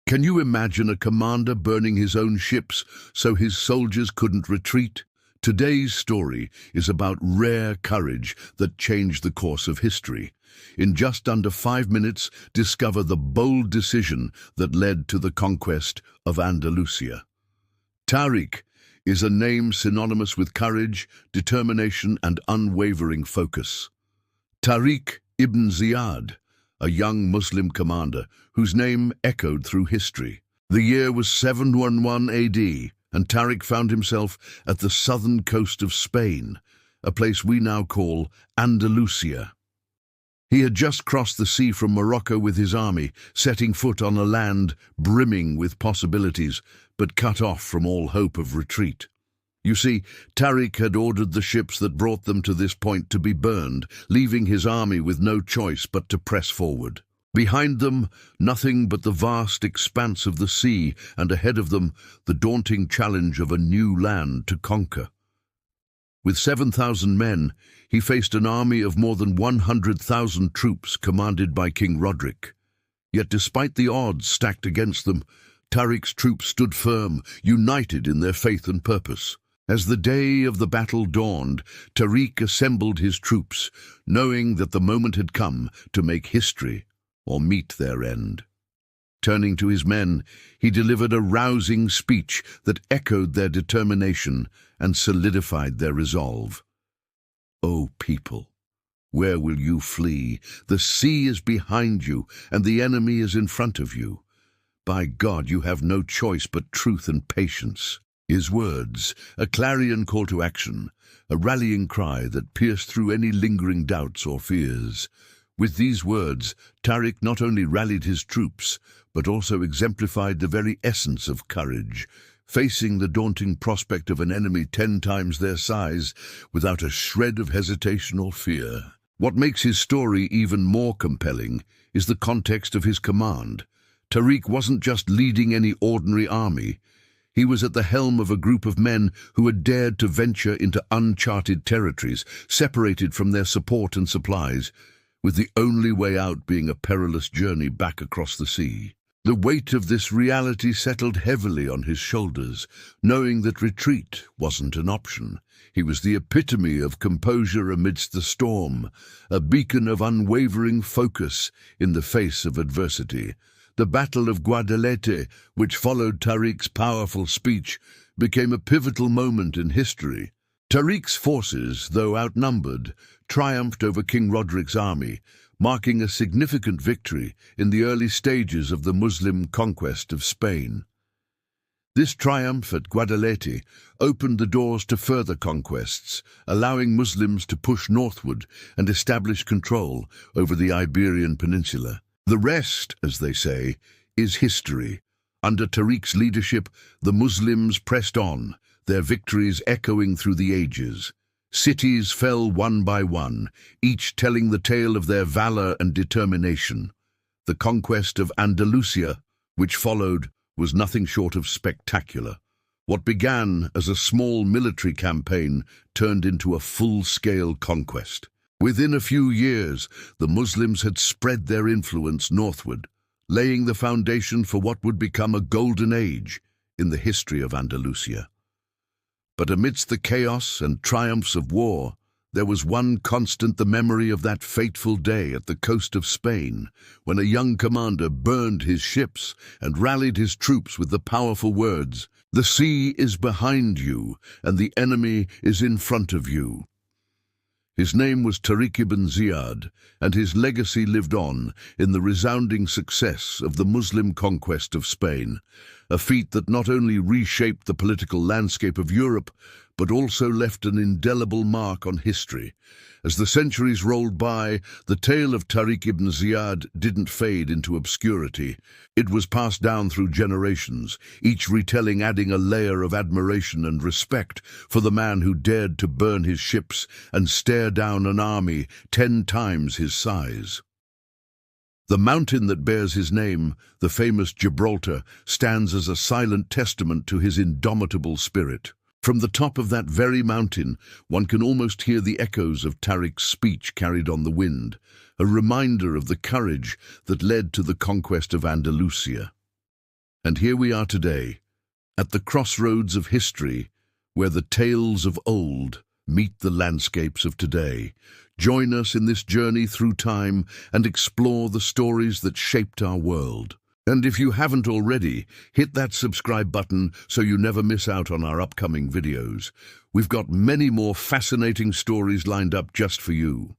Can you imagine a commander burning his own ships so his soldiers couldn't retreat? Today's story is about rare courage that changed the course of history. In just under 5 minutes, discover the bold decision that led to the conquest of Andalusia. Tariq is a name synonymous with courage, determination, and unwavering focus. Tariq ibn Ziyad, a young Muslim commander whose name echoed through history. The year was 711 AD, and Tariq found himself at the southern coast of Spain, a place we now call Andalusia. He had just crossed the sea from Morocco with his army, setting foot on a land brimming with possibilities, but cut off from all hope of retreat. You see, Tariq had ordered the ships that brought them to this point to be burned, leaving his army with no choice but to press forward. Behind them, nothing but the vast expanse of the sea, and ahead of them, the daunting challenge of a new land to conquer. With 7,000 men, he faced an army of more than 100,000 troops commanded by King Roderick. Yet despite the odds stacked against them, Tariq's troops stood firm, united in their faith and purpose. As the day of the battle dawned, Tariq assembled his troops, knowing that the moment had come to make history or meet their end. Turning to his men, he delivered a rousing speech that echoed their determination and solidified their resolve. "O people, where will you flee? The sea is behind you, and the enemy is in front of you. By God, you have no choice but truth and patience." His words, a clarion call to action, a rallying cry that pierced through any lingering doubts or fears. With these words, Tariq not only rallied his troops, but also exemplified the very essence of courage, facing the daunting prospect of an enemy 10 times their size without a shred of hesitation or fear. What makes his story even more compelling is the context of his command. Tariq wasn't just leading any ordinary army. He was at the helm of a group of men who had dared to venture into uncharted territories, separated from their support and supplies, with the only way out being a perilous journey back across the sea. The weight of this reality settled heavily on his shoulders, knowing that retreat wasn't an option. He was the epitome of composure amidst the storm, a beacon of unwavering focus in the face of adversity. The Battle of Gibraltar, which followed Tariq's powerful speech, became a pivotal moment in history. Tariq's forces, though outnumbered, triumphed over King Roderick's army, marking a significant victory in the early stages of the Muslim conquest of Spain. This triumph at Gibraltar opened the doors to further conquests, allowing Muslims to push northward and establish control over the Iberian Peninsula. The rest, as they say, is history. Under Tariq's leadership, the Muslims pressed on, their victories echoing through the ages. Cities fell one by one, each telling the tale of their valor and determination. The conquest of Andalusia, which followed, was nothing short of spectacular. What began as a small military campaign turned into a full-scale conquest. Within a few years, the Muslims had spread their influence northward, laying the foundation for what would become a golden age in the history of Andalusia. But amidst the chaos and triumphs of war, there was one constant: the memory of that fateful day at the coast of Spain, when a young commander burned his ships and rallied his troops with the powerful words, "The sea is behind you, and the enemy is in front of you." His name was Tariq ibn Ziyad, and his legacy lived on in the resounding success of the Muslim conquest of Spain, a feat that not only reshaped the political landscape of Europe, but also left an indelible mark on history. As the centuries rolled by, the tale of Tariq ibn Ziyad didn't fade into obscurity. It was passed down through generations, each retelling adding a layer of admiration and respect for the man who dared to burn his ships and stare down an army 10 times his size. The mountain that bears his name, the famous Gibraltar, stands as a silent testament to his indomitable spirit. From the top of that very mountain, one can almost hear the echoes of Tariq's speech carried on the wind, a reminder of the courage that led to the conquest of Andalusia. And here we are today, at the crossroads of history, where the tales of old meet the landscapes of today. Join us in this journey through time and explore the stories that shaped our world. And if you haven't already, hit that subscribe button so you never miss out on our upcoming videos. We've got many more fascinating stories lined up just for you.